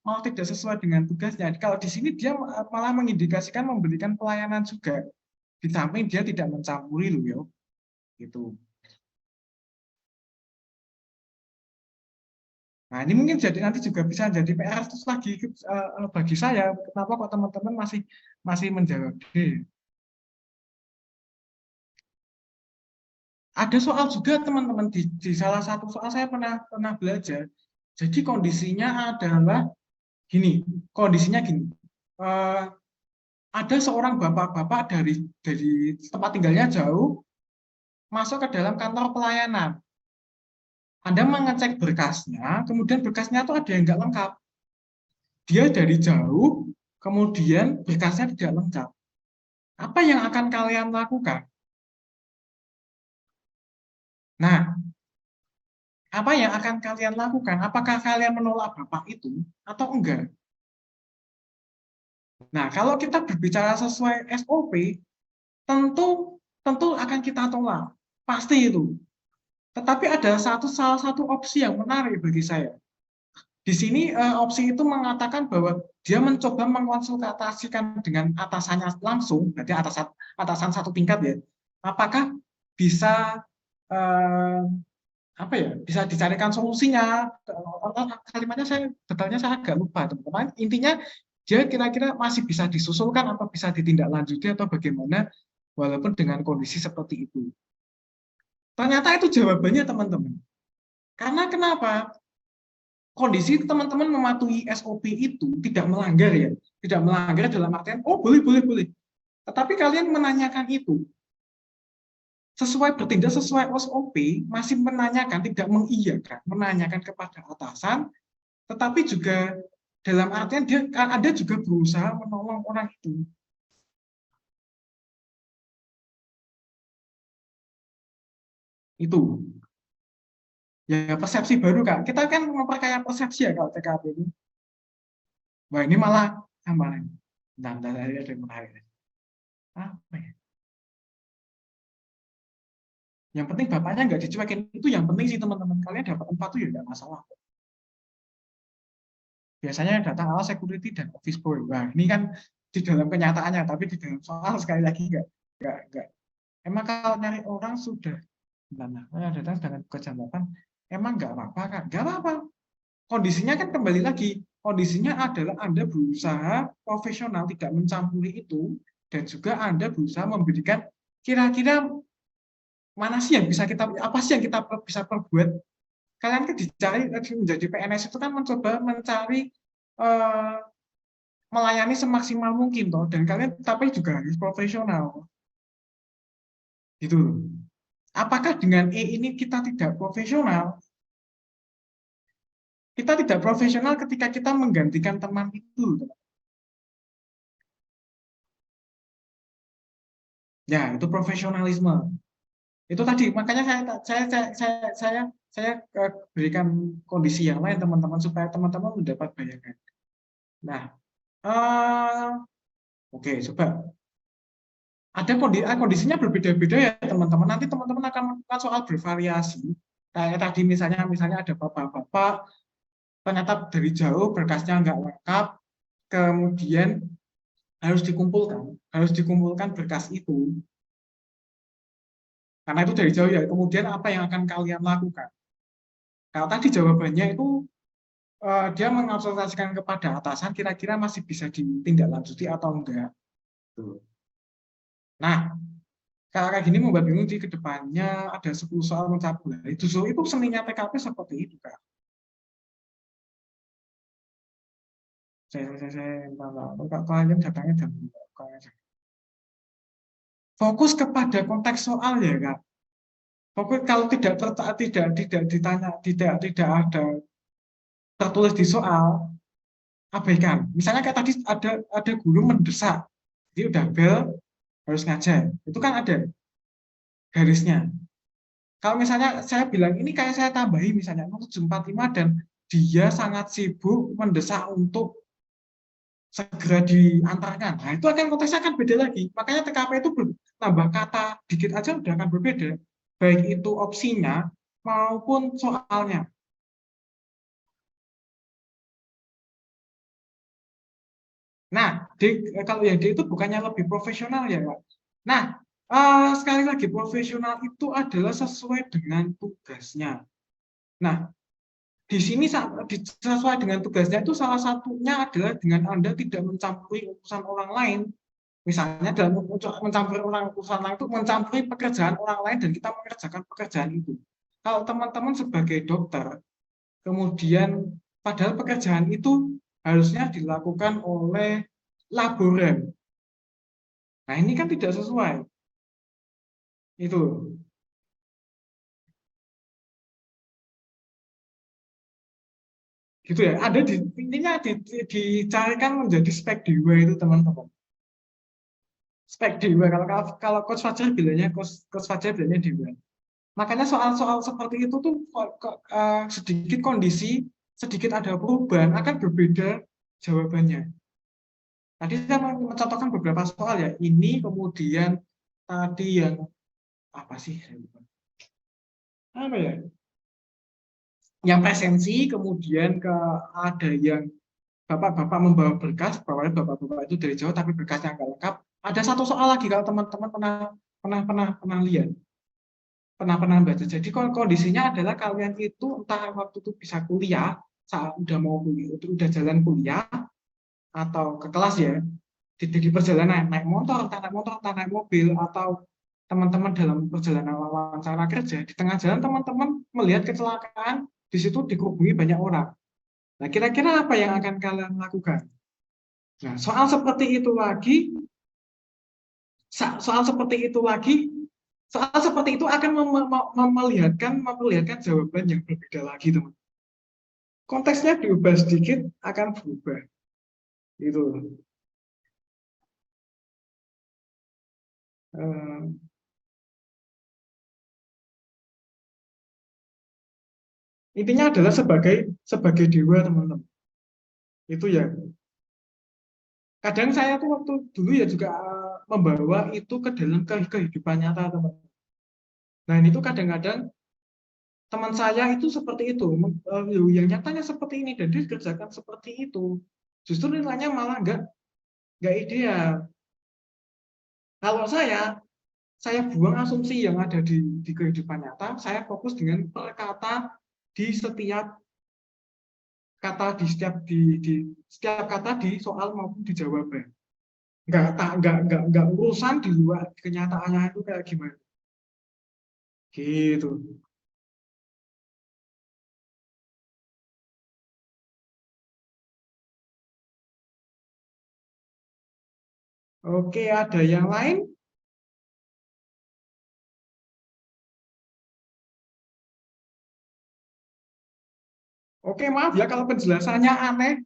malah tidak sesuai dengan tugasnya. Kalau di sini dia malah mengindikasikan memberikan pelayanan juga. Di samping dia tidak mencampuri loh ya. Gitu. Nah, ini mungkin jadi nanti juga bisa jadi PR terus lagi bagi saya, kenapa kok teman-teman masih menjawab D. Ada soal juga teman-teman di salah satu soal saya pernah belajar. Jadi kondisinya adalah gini, kondisinya gini. Ada seorang bapak-bapak dari tempat tinggalnya jauh masuk ke dalam kantor pelayanan. Anda mengecek berkasnya, kemudian berkasnya itu ada yang nggak lengkap. Dia dari jauh, kemudian berkasnya tidak lengkap. Apa yang akan kalian lakukan? Nah, apa yang akan kalian lakukan? Apakah kalian menolak bapak itu atau enggak? Nah, kalau kita berbicara sesuai SOP, tentu akan kita tolak. Pasti itu. Tetapi ada salah satu opsi yang menarik bagi saya. Di sini opsi itu mengatakan bahwa dia mencoba mengkonsultasikan dengan atasannya langsung, berarti atasan satu tingkat ya. Apakah bisa eh, apa ya? Bisa dicarikan solusinya? Kalimatnya saya detailnya saya agak lupa, teman-teman. Intinya dia kira-kira masih bisa disusulkan atau bisa ditindaklanjuti atau bagaimana walaupun dengan kondisi seperti itu. Ternyata itu jawabannya teman-teman. Karena kenapa? Kondisi teman-teman mematuhi SOP itu tidak melanggar ya. Tidak melanggar dalam artian, oh boleh. Tetapi kalian menanyakan itu. Bertindak sesuai SOP, masih menanyakan, tidak mengiyakan, menanyakan kepada atasan, tetapi juga dalam artian Anda juga berusaha menolong orang itu. Itu. Ya persepsi baru Kak. Kita kan memperkaya persepsi ya kalau TKP ini. Wah ini malah tambah lagi. Nah, ada yang menarik. Apa ya? Yang penting bapaknya nggak dicuekin, itu yang penting sih teman-teman. Kalian dapat 4 tuh ya nggak masalah. Biasanya yang datang awal security dan office boy. Wah ini kan di dalam kenyataannya, tapi di dalam soal sekali lagi nggak. Emang kalau nyari orang sudah, nah, datang dengan kejamatan, emang nggak apa-apa kan? Nggak apa-apa. Kondisinya kan kembali lagi, kondisinya adalah Anda berusaha profesional, tidak mencampuri itu, dan juga Anda berusaha memberikan kira-kira mana sih yang bisa kita, apa sih yang kita bisa perbuat. Kalian kan dicari menjadi PNS itu kan mencoba mencari eh, melayani semaksimal mungkin toh, dan kalian tapi juga harus profesional gitu. Apakah dengan ini kita tidak profesional? Kita tidak profesional ketika kita menggantikan teman itu. Ya, itu profesionalisme. Itu tadi, makanya saya berikan kondisi yang lain teman-teman supaya teman-teman mendapat bayangan. Nah, oke, coba ada kondisinya berbeda-beda ya teman-teman. Nanti teman-teman akan melakukan soal bervariasi. Kayak tadi misalnya ada bapak-bapak ternyata dari jauh berkasnya nggak lengkap, kemudian harus dikumpulkan berkas itu. Karena itu dari jauh ya. Kemudian apa yang akan kalian lakukan? Kalau tadi jawabannya itu dia mengobservasikan kepada atasan, kira-kira masih bisa ditindaklanjuti atau enggak. Nah, kalau kayak gini membuat bingung di kedepannya ada 10 soal mencakup. Itu seninya TKP seperti itu, Kak. Kalian datangnya jam fokus kepada konteks soal ya, Kak. Fokus kalau tidak ditanya, tidak ada tertulis di soal, abaikan. Misalnya kayak tadi ada guru mendesak, jadi udah bel harus ngajar. Itu kan ada garisnya. Kalau misalnya saya bilang ini kayak saya tambahi misalnya 745 dan dia sangat sibuk mendesak untuk segera diantarkan. Nah, itu akan konteksnya akan beda lagi. Makanya TKP itu tambah kata dikit aja udah akan berbeda. Baik itu opsinya maupun soalnya. Nah, kalau yang D itu bukannya lebih profesional ya, Pak. Nah, sekali lagi profesional itu adalah sesuai dengan tugasnya. Nah, di sini sesuai dengan tugasnya itu salah satunya adalah dengan Anda tidak mencampuri urusan orang lain. Misalnya dalam mencampuri urusan lain itu mencampuri pekerjaan orang lain dan kita mengerjakan pekerjaan itu. Kalau teman-teman sebagai dokter, kemudian padahal pekerjaan itu harusnya dilakukan oleh laboran. Nah, ini kan tidak sesuai. Itu. Gitu ya. Ada intinya dicarikan menjadi spek dewa itu, teman-teman. Spek dewa. Kalau Coach Fajar bilangnya Coach Fajar bilangnya dewa. Makanya soal-soal seperti itu tuh sedikit kondisi, sedikit ada perubahan akan berbeda jawabannya. Tadi saya mencontohkan beberapa soal ya. Ini kemudian tadi yang apa sih? Apa ya? Yang presensi, kemudian ada yang bapak-bapak membawa berkas, bahwa bapak-bapak itu dari Jawa tapi berkasnya nggak lengkap. Ada satu soal lagi kalau teman-teman pernah lihat, pernah baca. Jadi kondisinya adalah kalian itu entah waktu itu bisa kuliah, saat udah mau kuliah, udah jalan kuliah atau ke kelas ya, di perjalanan naik motor, entah naik mobil, atau teman-teman dalam perjalanan wawancara kerja, di tengah jalan teman-teman melihat kecelakaan, di situ dikerubungi banyak orang. Nah, kira-kira apa yang akan kalian lakukan? Nah, soal seperti itu lagi, soal seperti itu akan memperlihatkan jawaban yang berbeda lagi, teman. Konteksnya diubah sedikit akan berubah. Itu. Intinya adalah sebagai dewa, teman-teman. Itu ya. Kadang saya tuh waktu dulu ya juga membawa itu ke dalam kehidupan nyata, teman-teman. Nah, ini tuh kadang-kadang teman saya itu seperti itu, yang nyatanya seperti ini dan dia kerjakan seperti itu. Justru nilainya malah nggak ideal. Kalau saya buang asumsi yang ada di kehidupan nyata, saya fokus dengan perkata di setiap kata di setiap kata di soal maupun di jawaban. Nggak urusan di luar kenyataannya itu kayak gimana. Gitu. Oke, ada yang lain? Oke, maaf ya kalau penjelasannya aneh.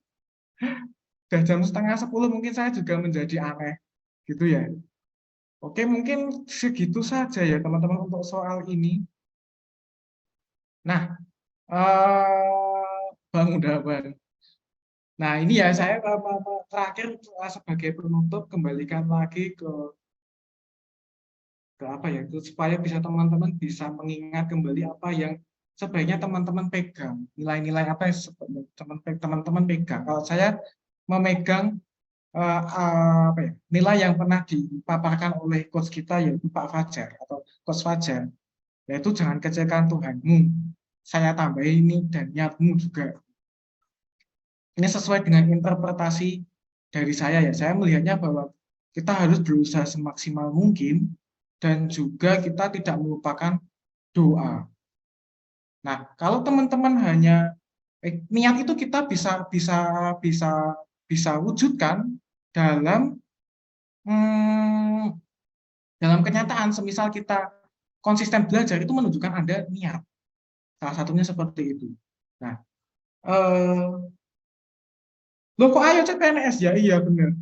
Udah jam setengah 10 mungkin saya juga menjadi aneh. Gitu ya. Oke, mungkin segitu saja ya teman-teman untuk soal ini. Nah, Bang Udawan. Nah, ini ya saya terakhir sebagai penutup kembalikan lagi ke apa ya, supaya bisa teman-teman bisa mengingat kembali apa yang sebaiknya teman-teman pegang, nilai-nilai apa yang teman-teman pegang. Kalau saya memegang apa ya, nilai yang pernah dipaparkan oleh coach kita yaitu Pak Fajar atau Coach Fajar, yaitu jangan kecilkan Tuhanmu. Saya tambahin ini dan niatmu juga. Ini sesuai dengan interpretasi dari saya ya. Saya melihatnya bahwa kita harus berusaha semaksimal mungkin dan juga kita tidak melupakan doa. Nah, kalau teman-teman hanya niat itu kita bisa wujudkan dalam dalam kenyataan. Semisal kita konsisten belajar itu menunjukkan Anda niat. Salah satunya seperti itu. Nah, loh kok ayo CPNS ya? Iya benar.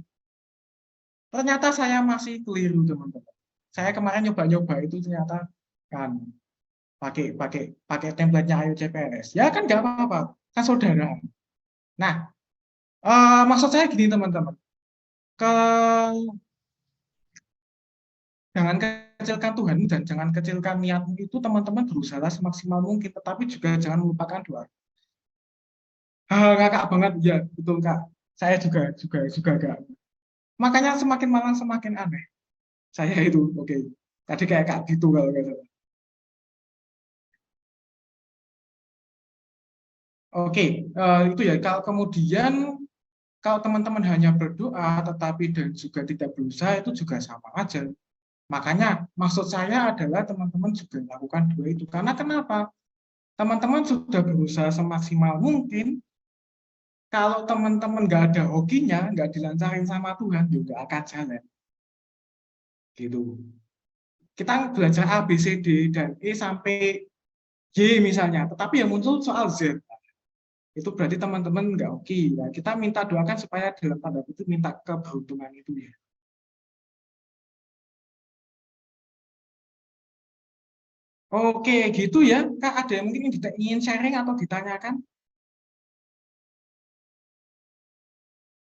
Ternyata saya masih keliru teman-teman. Saya kemarin nyoba-nyoba itu ternyata kan pakai template-nya Ayo CPNS. Ya kan nggak apa-apa, kan saudara. Nah, maksud saya gini teman-teman, ke jangan kecilkan Tuhan dan jangan kecilkan niatmu itu teman-teman berusaha semaksimal mungkin, tetapi juga jangan melupakan doa. Kakak banget, ya betul kak. Saya juga gak. Makanya semakin malam semakin aneh. Saya itu, oke. Tadi kayak kak gitu kalau nggak salah. Oke, itu ya. Kalau kemudian kalau teman-teman hanya berdoa tetapi dan juga tidak berusaha itu juga sama aja. Makanya maksud saya adalah teman-teman juga melakukan dua itu. Karena kenapa? Teman-teman sudah berusaha semaksimal mungkin. Kalau teman-teman nggak ada hokinya, nggak dilancarin sama Tuhan, juga akan jalan. Gitu. Kita belajar A, B, C, D, dan E sampai Y misalnya. Tetapi yang muncul soal Z. Itu berarti teman-teman nggak oke. Nah, kita minta doakan supaya dalam tanda kutip minta keberuntungan itu ya. Oke, gitu ya. Kak, ada yang mungkin ingin sharing atau ditanyakan?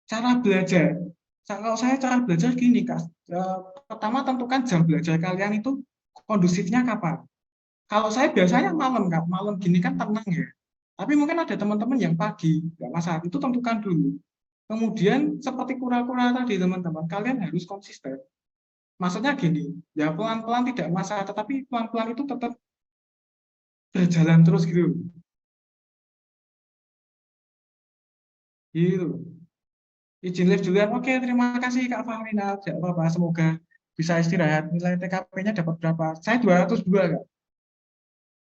Cara belajar. Kalau saya cara belajar gini, Kak. Pertama tentukan jam belajar kalian itu kondusifnya kapan. Kalau saya biasanya malam, Kak. Malam gini kan tenang ya. Tapi mungkin ada teman-teman yang pagi, nggak masalah. Itu tentukan dulu. Kemudian seperti kura-kura tadi teman-teman, kalian harus konsisten. Maksudnya gini, ya pelan-pelan tidak masalah, tetapi pelan-pelan itu tetap berjalan terus gitu. Gitu. Izin live duluan. Oke, terima kasih Kak Fahrina. Tidak apa-apa, semoga bisa istirahat. Nilai TKP-nya dapat berapa? Saya 202, Kak.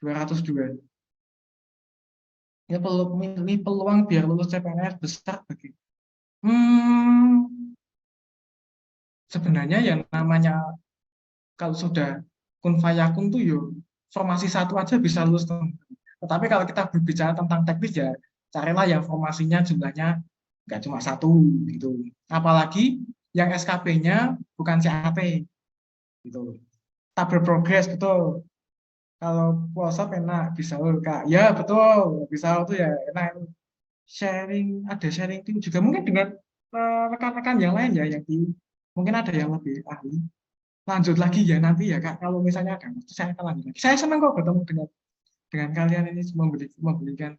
202. Ini peluang biar lulus CPNS besar bagi. Hmm, sebenarnya yang namanya kalau sudah kun fayakun tuh yo formasi satu aja bisa lulus. Tetapi kalau kita berbicara tentang teknis ya carilah yang formasinya jumlahnya nggak cuma satu gitu. Apalagi yang SKP-nya bukan CAT gitu. Tak berprogres betul. Kalau puasa enak bisa kak. Ya betul bisa tuh ya enak. Sharing ada sharing tim juga mungkin dengan rekan-rekan yang lain ya yang tim mungkin ada yang lebih ahli. Lanjut lagi ya nanti ya kak kalau misalnya ada waktu saya akan lanjut lagi. Saya senang kok bertemu dengan kalian ini memberikan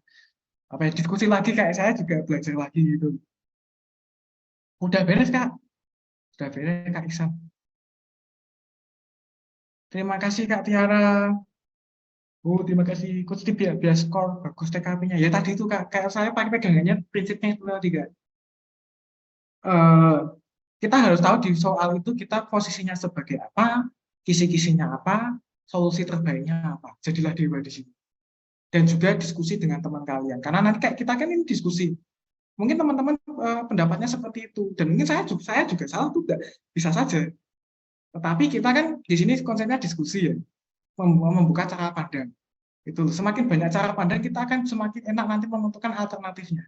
apa ya diskusi lagi kayak saya juga belajar lagi gitu. Udah beres kak, udah beres kak Iksan. Terima kasih kak Tiara. Oh terima kasih coach Tip ya biar skor bagus TKP-nya. Ya tadi itu kak kayak saya pakai pegangannya prinsipnya itu tadi kak. Eh, kita harus tahu di soal itu kita posisinya sebagai apa, kisi-kisinya apa, solusi terbaiknya apa. Jadilah dewa di sini. Dan juga diskusi dengan teman kalian. Karena nanti kayak kita kan ini diskusi. Mungkin teman-teman pendapatnya seperti itu. Dan mungkin saya juga salah juga. Bisa saja. Tetapi kita kan di sini konsepnya diskusi ya. Membuka cara pandang. Itu semakin banyak cara pandang kita akan semakin enak nanti menentukan alternatifnya.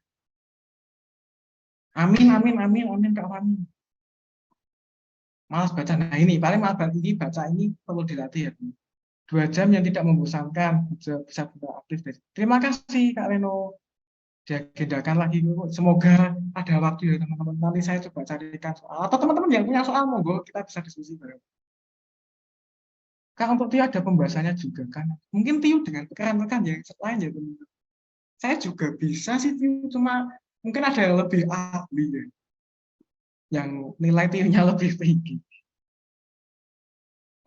Amin, amin, amin, amin, Kak Fani. Malas baca. Nah ini paling malas ini baca ini perlu dilatih ya. 2 jam yang tidak membosankan bisa aktif. Terima kasih Kak Reno. Diagendakan lagi. Semoga ada waktu ya teman-teman. Nanti saya coba carikan soal. Atau teman-teman yang punya soal monggo kita bisa diskusi bareng. Kak untuk Tio ada pembahasannya juga kan. Mungkin Tio dengan rekan-rekan yang lain ya teman-teman. Saya juga bisa sih Tio, cuma mungkin ada yang lebih ahli ya. yang nilai TU-nya lebih tinggi.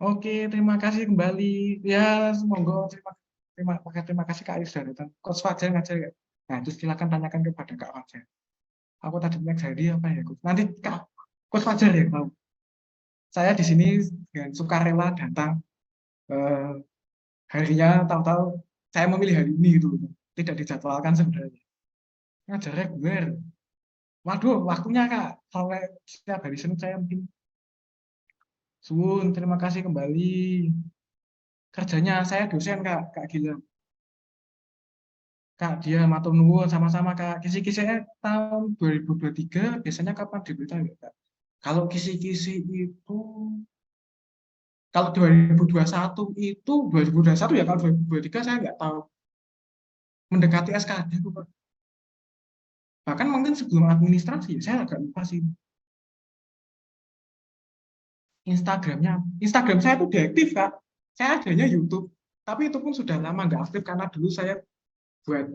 Oke, terima kasih kembali. Ya, semoga terima kasih Kak Aris sudah datang. Coach Fajar ngajar ya. Nah, terus silakan tanyakan kepada Kak Fajar. Aku tadi next hari apa ya, Coach? Nanti Kak Coach Fajar yang tahu. Saya di sini dengan sukarela datang. Eh, harinya tahu-tahu saya memilih hari ini gitu. Tidak dijadwalkan sebenarnya. Ngajar reguler. Waduh, waktunya Kak. Sampai setiap hari Senin saya mungkin. Suwun, terima kasih kembali. Kerjanya saya dosen Kak Gilang. Kak dia matur nuwun sama-sama Kak. Kisi-kisinya tahun 2023 biasanya kapan diberitahu ya Kak? Kalau kisi-kisi itu kalau 2021 itu 2021 ya, kalau 2023 saya nggak tahu. Mendekati SKD itu Pak. Bahkan mungkin sebelum administrasi, saya agak lupa sih. Instagram saya itu deaktif Kak. Saya adanya YouTube, tapi itu pun sudah lama nggak aktif karena dulu saya buat,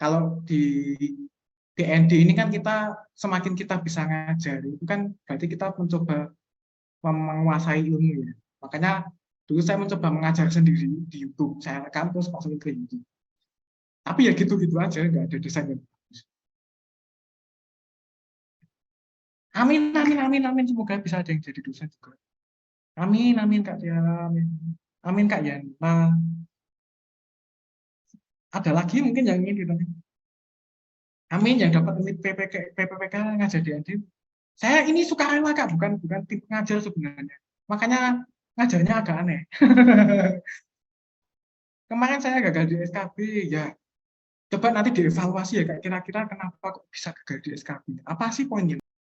kalau di DND ini kan kita semakin kita bisa ngajar itu kan berarti kita mencoba menguasai ilmu ya. Makanya dulu saya mencoba mengajar sendiri di YouTube. Saya rekam terus masukin ke YouTube. Tapi ya gitu-gitu aja, nggak ada desain yang bagus. Amin, amin, amin, amin. Semoga bisa ada yang jadi dosen juga. Amin, amin Kak Dian. Amin, amin Kak Yana. Ada lagi mungkin yang ingin ditanya? Amin yang dapat unit PPPK ngajar di ND. Saya ini sukarela Kak, bukan tim ngajar sebenarnya. Makanya ngajarnya agak aneh. Kemarin saya gagal di SKB, ya coba nanti dievaluasi ya Kak, kira-kira kenapa kok bisa gagal di SKB. Apa sih poinnya?